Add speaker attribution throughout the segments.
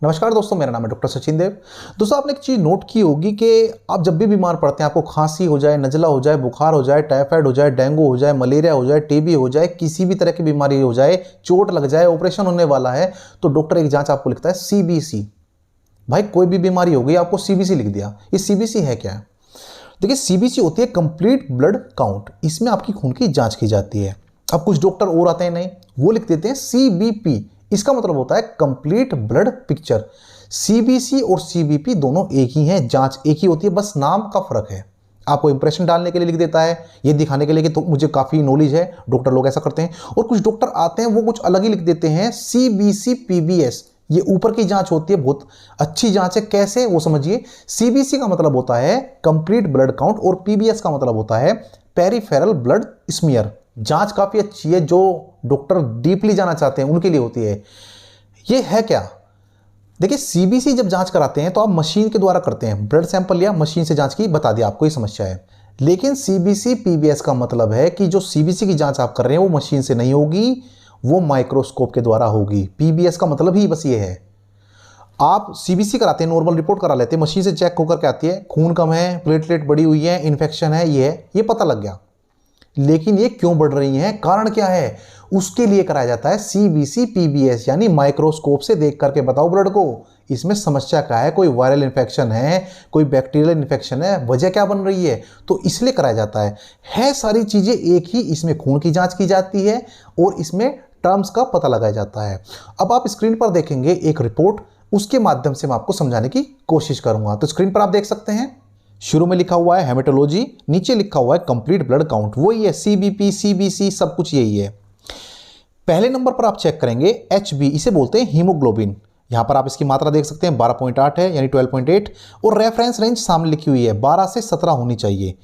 Speaker 1: नमस्कार दोस्तों, मेरा नाम है डॉक्टर सचिन देव। दोस्तों, आपने एक चीज़ नोट की होगी कि आप जब भी बीमार पड़ते हैं, आपको खांसी हो जाए, नज़ला हो जाए, बुखार हो जाए, टाइफाइड हो जाए, डेंगू हो जाए, मलेरिया हो जाए, टीबी हो जाए, किसी भी तरह की बीमारी हो जाए, चोट लग जाए, ऑपरेशन होने वाला है, तो डॉक्टर एक जांच आपको लिखता है सीबीसी। भाई कोई भी बीमारी हो गई, आपको सीबीसी लिख दिया। ये सीबीसी है क्या? देखिए, सीबीसी होती है कंप्लीट ब्लड काउंट। इसमें आपकी खून की जांच की जाती है। अब कुछ डॉक्टर और आते हैं नहीं, वो लिख देते हैं सीबीपी। इसका मतलब होता है कंप्लीट ब्लड पिक्चर। सीबीसी और सीबीपी दोनों एक ही हैं, जांच एक ही होती है, बस नाम का फर्क है। आपको इंप्रेशन डालने के लिए लिख देता है, ये दिखाने के लिए कि तो मुझे काफ़ी नॉलेज है। डॉक्टर लोग ऐसा करते हैं। और कुछ डॉक्टर आते हैं, वो कुछ अलग ही लिख देते हैं, सीबीसी पीबीएस। ये ऊपर की जांच होती है, बहुत अच्छी जांच है। कैसे, वो समझिए। सीबीसी का मतलब होता है कंप्लीट ब्लड काउंट और पीबीएस का मतलब होता है पेरिफेरल ब्लड स्मीयर। जांच काफ़ी अच्छी है, जो डॉक्टर डीपली जाना चाहते हैं उनके लिए होती है। ये है क्या? देखिए, सीबीसी जब जांच कराते हैं तो आप मशीन के द्वारा करते हैं। ब्लड सैंपल लिया, मशीन से जांच की, बता दिया आपको ये समस्या है। लेकिन सीबीसी पीबीएस का मतलब है कि जो सीबीसी की जांच आप कर रहे हैं वो मशीन से नहीं होगी, वो माइक्रोस्कोप के द्वारा होगी। पीबीएस का मतलब ही बस ये है। आप सीबीसी कराते हैं, नॉर्मल रिपोर्ट करा लेते हैं, मशीन से चेक होकर के आती है, खून कम है, प्लेटलेट बढ़ी हुई है, इन्फेक्शन है, ये पता लग गया। लेकिन ये क्यों बढ़ रही हैं, कारण क्या है, उसके लिए कराया जाता है सीबीसी पीबीएस, यानी माइक्रोस्कोप से देख करके बताओ ब्लड को इसमें समस्या क्या है। कोई वायरल इन्फेक्शन है, कोई बैक्टीरियल इन्फेक्शन है, वजह क्या बन रही है, तो इसलिए कराया जाता है सारी चीजें एक ही। इसमें खून की जांच की जाती है और इसमें टर्म्स का पता लगाया जाता है। अब आप स्क्रीन पर देखेंगे एक रिपोर्ट, उसके माध्यम से मैं आपको समझाने की कोशिश करूंगा। तो स्क्रीन पर आप देख सकते हैं, शुरू में लिखा हुआ है हेमेटोलॉजी, नीचे लिखा हुआ है कंप्लीट ब्लड काउंट। वही है, सीबीपी सीबीसी सब कुछ यही है। पहले नंबर पर आप चेक करेंगे एचबी, इसे बोलते हैं हीमोग्लोबिन। यहां पर आप इसकी मात्रा देख सकते हैं 12.8 है, यानी 12.8। और रेफरेंस रेंज सामने लिखी हुई है 12 से 17 होनी चाहिए।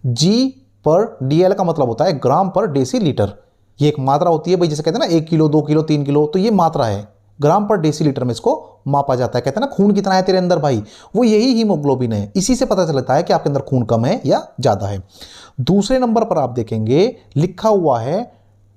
Speaker 1: जी पर डीएल का मतलब होता है ग्राम पर डेसीलीटर। ये एक मात्रा होती है भाई, जैसे कहते हैं ना 1 किलो 2 किलो 3 किलो, तो ये मात्रा है, ग्राम पर डेसीलीटर में इसको मापा जाता है। कहते हैं ना खून कितना है तेरे अंदर भाई, वो यही हीमोग्लोबिन है। इसी से पता चलता है कि आपके अंदर खून कम है या ज्यादा है। दूसरे नंबर पर आप देखेंगे लिखा हुआ है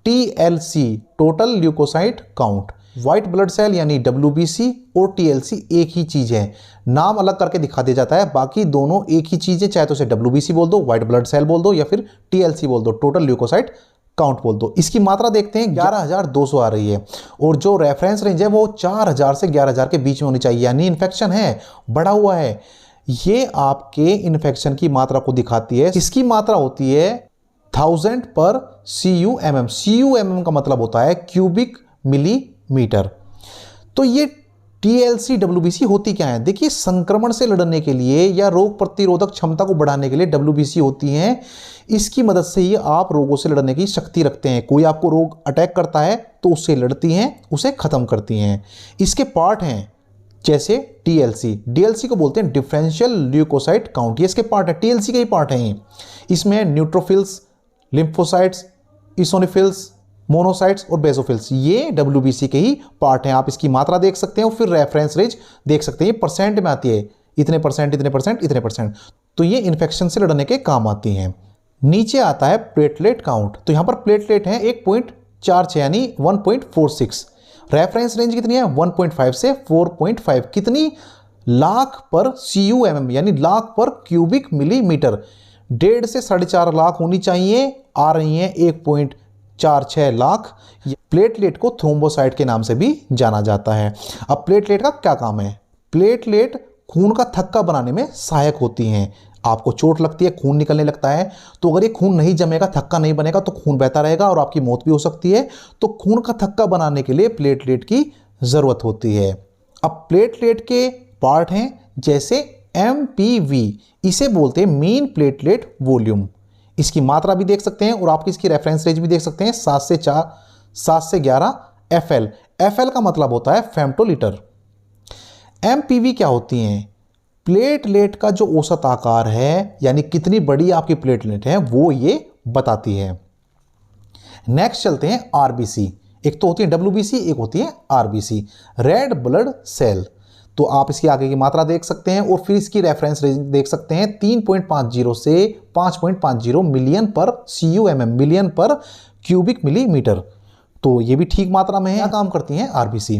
Speaker 1: TLC, total leukocyte count. White blood cell यानी डब्ल्यूबीसी और टीएलसी एक ही चीज है, नाम अलग करके दिखा दिया जाता है, बाकी दोनों एक ही चीज है। चाहे तो उसे डब्ल्यूबीसी बोल दो, व्हाइट ब्लड सेल बोल दो, या फिर टीएलसी बोल दो, टोटल ल्यूकोसाइट काउंट बोल दो। इसकी मात्रा देखते हैं 11,200 आ रही है, और जो रेफरेंस रेंज है वो 4,000 से 11,000 के बीच में होनी चाहिए, यानी इन्फेक्शन है, बढ़ा हुआ है। ये आपके इन्फेक्शन की मात्रा को दिखाती है। इसकी मात्रा होती है 1000 पर CUMM। CUMM का मतलब होता है क्यूबिक मिलीमीटर। तो ये TLC WBC होती क्या है? देखिए, संक्रमण से लड़ने के लिए या रोग प्रतिरोधक क्षमता को बढ़ाने के लिए WBC होती हैं। इसकी मदद से ही आप रोगों से लड़ने की शक्ति रखते हैं। कोई आपको रोग अटैक करता है तो उससे लड़ती हैं, उसे खत्म करती हैं। इसके पार्ट हैं जैसे TLC, DLC को बोलते हैं डिफरेंशियल ल्यूकोसाइट काउंट, ये इसके पार्ट है, TLC के ही पार्ट हैं। इसमें न्यूट्रोफिल्स, लिम्फोसाइट्स, इसोनिफिल्स, मोनोसाइट्स और बेसोफिल्स, ये WBC के ही पार्ट हैं। आप इसकी मात्रा देख सकते हैं और फिर रेफरेंस रेंज देख सकते हैं। ये परसेंट में आती है, इतने परसेंट, इतने परसेंट, इतने परसेंट। तो ये इन्फेक्शन से लड़ने के काम आती हैं। नीचे आता है प्लेटलेट काउंट। तो यहां पर प्लेटलेट है 1.46 यानी 1.46। रेफरेंस रेंज कितनी है? 1.5 से 4.5। कितनी? लाख पर CUMM, यानी लाख पर क्यूबिक मिलीमीटर। 1.5 से 4.5 लाख होनी चाहिए, आ रही हैं 1.46 लाख। प्लेटलेट को थ्रोम्बोसाइट के नाम से भी जाना जाता है। अब प्लेटलेट का क्या काम है? प्लेटलेट खून का थक्का बनाने में सहायक होती हैं। आपको चोट लगती है, खून निकलने लगता है, तो अगर ये खून नहीं जमेगा, थक्का नहीं बनेगा, तो खून बहता रहेगा और आपकी मौत भी हो सकती है। तो खून का थक्का बनाने के लिए प्लेटलेट की जरूरत होती है। अब प्लेटलेट के पार्ट हैं जैसे MPV, इसे बोलते हैं मीन प्लेटलेट वॉल्यूम। इसकी मात्रा भी देख सकते हैं और आप इसकी रेफरेंस रेंज भी देख सकते हैं, 7 से 11 FL। FL का मतलब होता है फेम्टोलीटर। MPV क्या होती हैं? प्लेटलेट का जो औसत आकार है, यानी कितनी बड़ी आपकी प्लेटलेट है, वो ये बताती है। नेक्स्ट चलते हैं RBC। एक तो होती है WBC, एक होती है RBC, रेड ब्लड सेल। तो आप इसकी आगे की मात्रा देख सकते हैं और फिर इसकी रेफरेंस रेंज देख सकते हैं, 3.50 से 5.50 मिलियन पर CUMM, मिलियन पर क्यूबिक मिलीमीटर। तो ये भी ठीक मात्रा में है। क्या काम करती हैं RBC?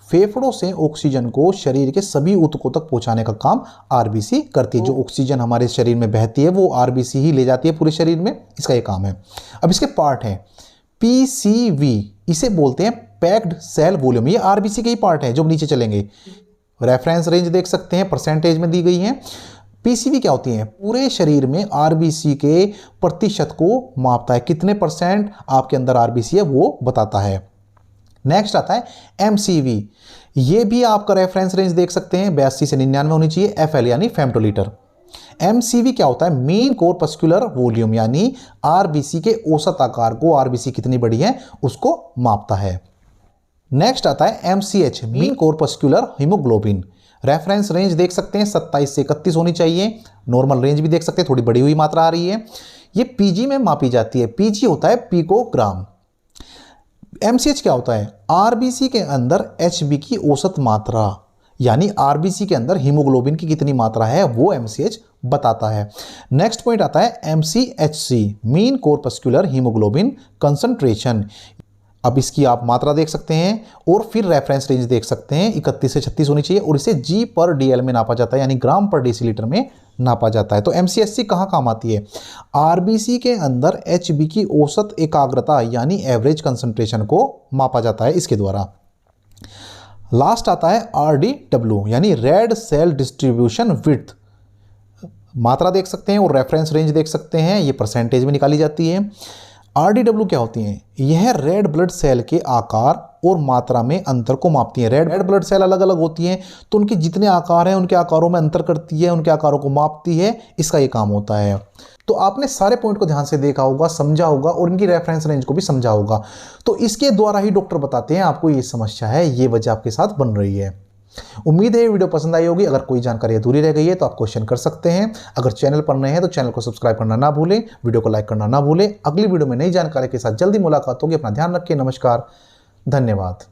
Speaker 1: फेफड़ों से ऑक्सीजन को शरीर के सभी ऊतकों तक पहुंचाने का काम आरबीसी करती है। जो ऑक्सीजन हमारे शरीर में बहती है वो आरबीसी ही ले जाती है पूरे शरीर में, इसका ये काम है। अब इसके पार्ट हैं पीसीवी, इसे बोलते हैं पैक्ड सेल वॉल्यूम, ये आरबीसी के ही पार्ट है। जो नीचे चलेंगे रेफरेंस रेंज देख सकते हैं, परसेंटेज में दी गई है। पीसीवी क्या होती है? पूरे शरीर में आरबीसी के प्रतिशत को मापता है, कितने परसेंट आपके अंदर आरबीसी है वो बताता है। नेक्स्ट आता है एमसीवी, ये भी आपका रेफरेंस रेंज देख सकते हैं, 82 से 99 होनी चाहिए। एफएल यानी फेमटोलीटर। एमसीवी क्या होता है? मीन कॉर्पस्कुलर वॉल्यूम, यानी आरबीसी के औसत आकार को, आरबीसी कितनी बड़ी है उसको मापता है। नेक्स्ट आता है MCH, mean corpuscular haemoglobin. Reference range देख सकते हैं 27 से 31 होनी चाहिए। नॉर्मल रेंज भी देख सकते हैं, थोड़ी बड़ी हुई मात्रा आ रही है। ये पीजी में मापी जाती है, पीजी होता है पिकोग्राम। एमसीएच क्या होता है? आरबीसी के अंदर एचबी की औसत मात्रा, यानी आरबीसी के अंदर हीमोग्लोबिन की कितनी मात्रा है वो एमसीएच बताता है। नेक्स्ट पॉइंट आता है MCHC, mean corpuscular haemoglobin concentration. अब इसकी आप मात्रा देख सकते हैं और फिर रेफरेंस रेंज देख सकते हैं, 31 से 36 होनी चाहिए और इसे जी पर डीएल में नापा जाता है, यानी ग्राम पर डेसीलीटर में नापा जाता है। तो एमसीएचसी कहाँ काम आती है? आरबीसी के अंदर एचबी की औसत एकाग्रता यानी एवरेज कंसंट्रेशन को मापा जाता है इसके द्वारा। लास्ट आता है आरडीडब्ल्यू, यानी रेड सेल डिस्ट्रीब्यूशन विड्थ। मात्रा देख सकते हैं और रेफरेंस रेंज देख सकते हैं, ये परसेंटेज में निकाली जाती है। आरडीडब्ल्यू क्या होती हैं? यह रेड ब्लड सेल के आकार और मात्रा में अंतर को मापती हैं। रेड ब्लड सेल अलग अलग होती हैं तो उनके जितने आकार हैं उनके आकारों में अंतर करती है, उनके आकारों को मापती है, इसका ये काम होता है। तो आपने सारे पॉइंट को ध्यान से देखा होगा, समझा होगा और इनकी रेफरेंस रेंज को भी समझा होगा। तो इसके द्वारा ही डॉक्टर बताते हैं आपको ये समस्या है, ये वजह आपके साथ बन रही है। उम्मीद है वीडियो पसंद आई होगी। अगर कोई जानकारी अधूरी रह गई है तो आप क्वेश्चन कर सकते हैं। अगर चैनल पर नए हैं तो चैनल को सब्सक्राइब करना ना भूलें, वीडियो को लाइक करना ना भूलें। अगली वीडियो में नई जानकारी के साथ जल्दी मुलाकात होगी। अपना ध्यान रखें। नमस्कार, धन्यवाद।